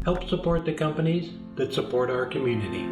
Help support the companies that support our community.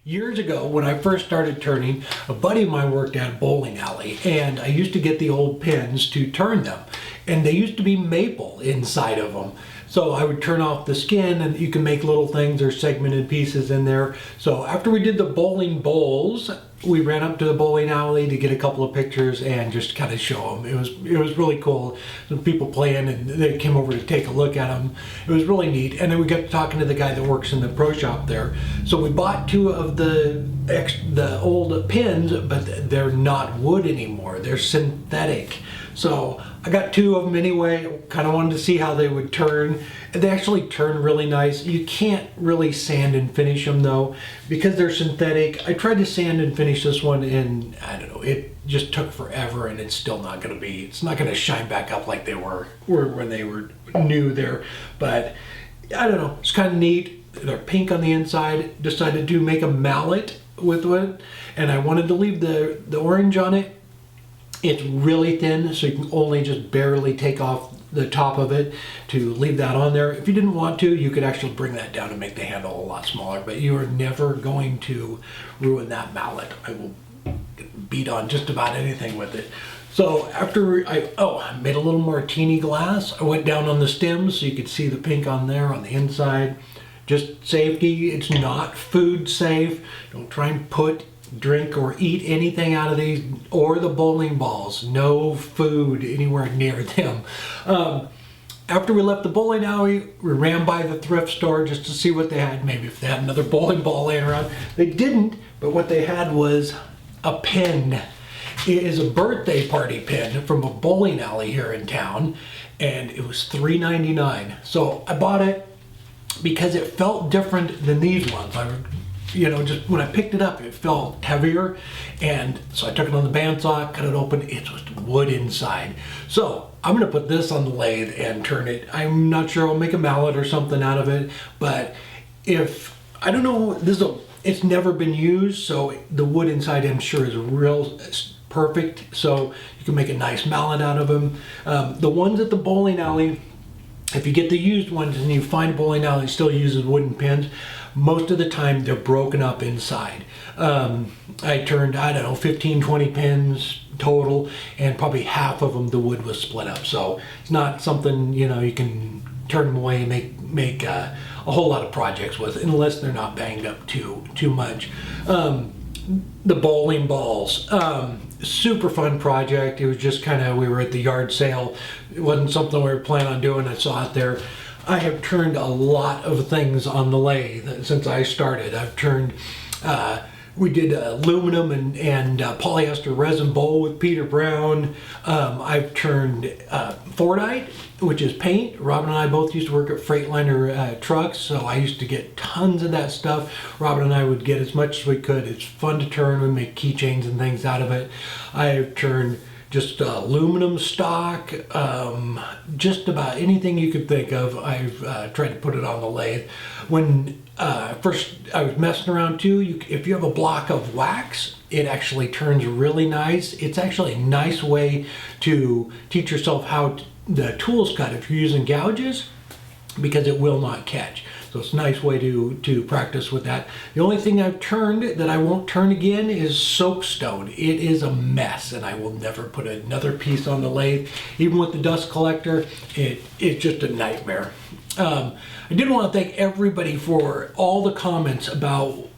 Years ago, when I first started turning, a buddy of mine worked at a bowling alley, and I used to get the old pins to turn them. And they used to be maple inside of them. So I would turn off the skin, and you can make little things or segmented pieces in there. So after we did the bowling bowls, we ran up to the bowling alley to get a couple of pictures and just kind of show them. It was really cool. Some people playing, and they came over to take a look at them. It was really neat. And then we got talking to the guy that works in the pro shop there. So we bought two of the old pins, but they're not wood anymore. They're synthetic. So I got two of them anyway. Kind of wanted to see how they would turn. They actually turn really nice. You can't really sand and finish them though, because they're synthetic. I tried to sand and finish this one, and I don't know, it just took forever, and it's still not going to be, it's not going to shine back up like they were when they were new there. But I don't know, it's kind of neat. They're pink on the inside. Decided to make a mallet with it, and I wanted to leave the orange on it. It's really thin, so you can only just barely take off the top of it to leave that on there. If you didn't want to, you could actually bring that down and make the handle a lot smaller, but you are never going to ruin that mallet. I will beat on just about anything with it. So after I made a little martini glass, I went down on the stems so you could see the pink on there on the inside. Just safety, it's not food safe. Don't try and drink or eat anything out of these, or the bowling balls. No food anywhere near them. After we left the bowling alley, we ran by the thrift store just to see what they had, maybe if they had another bowling ball laying around. They didn't, but what they had was a pin. It is a birthday party pin from a bowling alley here in town, and it was $3.99. So I bought it because it felt different than these ones. Just when I picked it up, it felt heavier, and so I took it on the bandsaw, cut it open. It's just wood inside. So I'm gonna put this on the lathe and turn it. I'm not sure I'll make a mallet or something out of it, but I don't know, it's never been used, so the wood inside I'm sure is real perfect. So you can make a nice mallet out of them. The ones at the bowling alley, if you get the used ones and you find a bowling alley that still uses wooden pins, most of the time they're broken up inside. I turned, I don't know, 15, 20 pins total, and probably half of them the wood was split up. So it's not something, you know, you can turn them away and make a whole lot of projects with, unless they're not banged up too much. The bowling balls, super fun project. It was just kind of, we were at the yard sale. It wasn't something we were planning on doing. I saw it there. I have turned a lot of things on the lathe since I started. I've turned, we did aluminum and polyester resin bowl with Peter Brown. I've turned Fordite, which is paint. Robin and I both used to work at Freightliner trucks, so I used to get tons of that stuff. Robin and I would get as much as we could. It's fun to turn. We make keychains and things out of it. I've turned just aluminum stock, just about anything you could think of. I've tried to put it on the lathe. When first I was messing around too, if you have a block of wax, it actually turns really nice. It's actually a nice way to teach yourself how the tools cut if you're using gouges, because it will not catch. So it's a nice way to practice with that. The only thing I've turned that I won't turn again is soapstone. It is a mess, and I will never put another piece on the lathe. Even with the dust collector, it's just a nightmare. I did want to thank everybody for all the comments about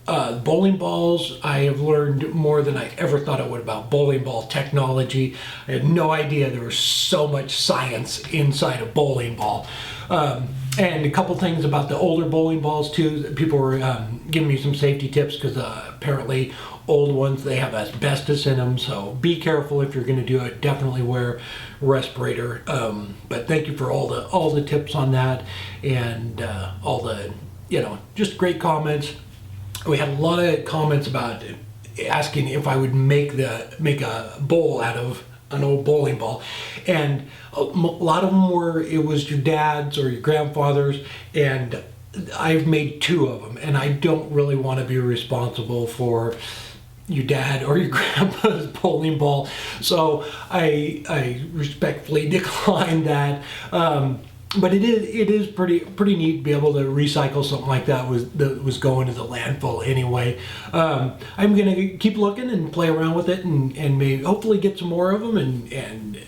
bowling balls. I have learned more than I ever thought I would about bowling ball technology. I had no idea there was so much science inside a bowling ball. And a couple things about the older bowling balls too. People were giving me some safety tips, because apparently old ones, they have asbestos in them, so be careful if you're going to do it. Definitely wear a respirator. But thank you for all the tips on that, and all the, you know, just great comments. We had a lot of comments about asking if I would make a bowl out of an old bowling ball, and a lot of them were, it was your dad's or your grandfather's, and I've made 2 of them, and I don't really want to be responsible for your dad or your grandpa's bowling ball, so I respectfully decline that. But it is pretty neat to be able to recycle something like that was going to the landfill anyway. I'm gonna keep looking and play around with it, and maybe hopefully get some more of them, and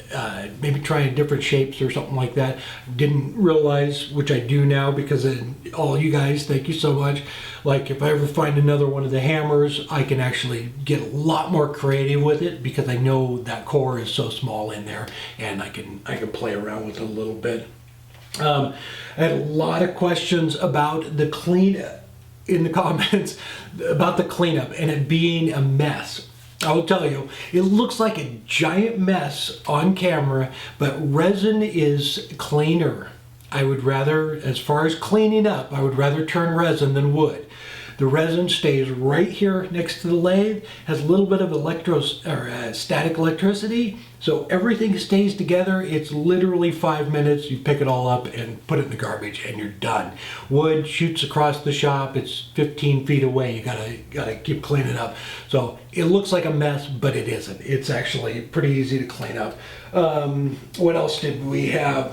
maybe try different shapes or something like that. Didn't realize, which I do now because of all you guys. Thank you so much. Like, if I ever find another one of the hammers, I can actually get a lot more creative with it, because I know that core is so small in there, and I can play around with it a little bit. I had a lot of questions about the cleanup in the comments, about the cleanup and it being a mess. I will tell you, it looks like a giant mess on camera, but resin is cleaner. I would rather, as far as cleaning up, I would rather turn resin than wood. The resin stays right here next to the lathe, has a little bit of static electricity, so everything stays together. It's literally 5 minutes. You pick it all up and put it in the garbage, and you're done. Wood shoots across the shop. It's 15 feet away. You gotta keep cleaning up. So it looks like a mess, but it isn't. It's actually pretty easy to clean up. What else did we have?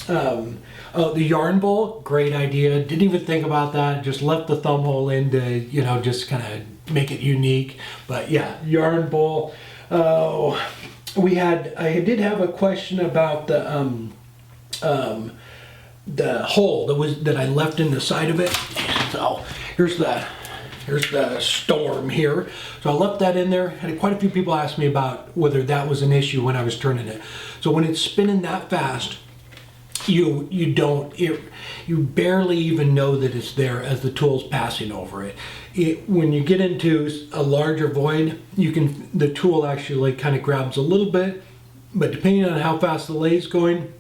The yarn bowl, great idea. Didn't even think about that. Just left the thumb hole in to, you know, just kind of make it unique. But yeah, yarn bowl. I did have a question about the hole that I left in the side of it. So here's the storm here. So I left that in there. Had quite a few people ask me about whether that was an issue when I was turning it. So when it's spinning that fast, you barely even know that it's there as the tool's passing over it. When you get into a larger void, the tool actually kind of grabs a little bit, but depending on how fast the lathe's going,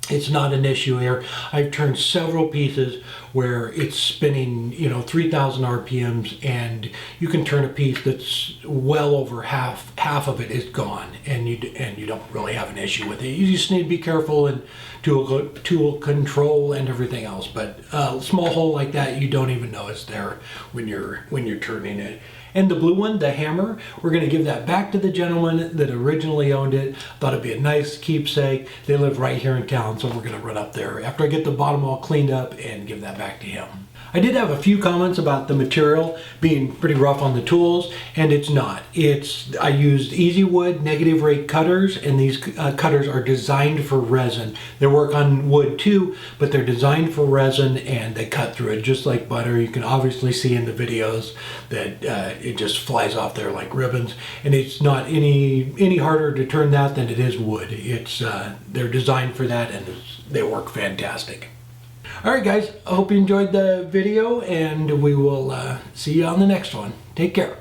it's not an issue here. I've turned several pieces where it's spinning, 3,000 RPMs, and you can turn a piece that's well over half of it is gone, and you don't really have an issue with it. You just need to be careful and tool control and everything else. But a small hole like that, you don't even know it's there when you're turning it. And the blue one, the hammer, we're going to give that back to the gentleman that originally owned it. Thought it'd be a nice keepsake. They live right here in town, so we're going to run up there after I get the bottom all cleaned up and give that back to him. I did have a few comments about the material being pretty rough on the tools, and it's not. I used easy wood negative rate cutters, and these cutters are designed for resin. They work on wood too, but they're designed for resin, and they cut through it just like butter. You can obviously see in the videos that it just flies off there like ribbons, and it's not any harder to turn that than it is wood. They're designed for that, and they work fantastic. Alright guys, I hope you enjoyed the video, and we will see you on the next one. Take care.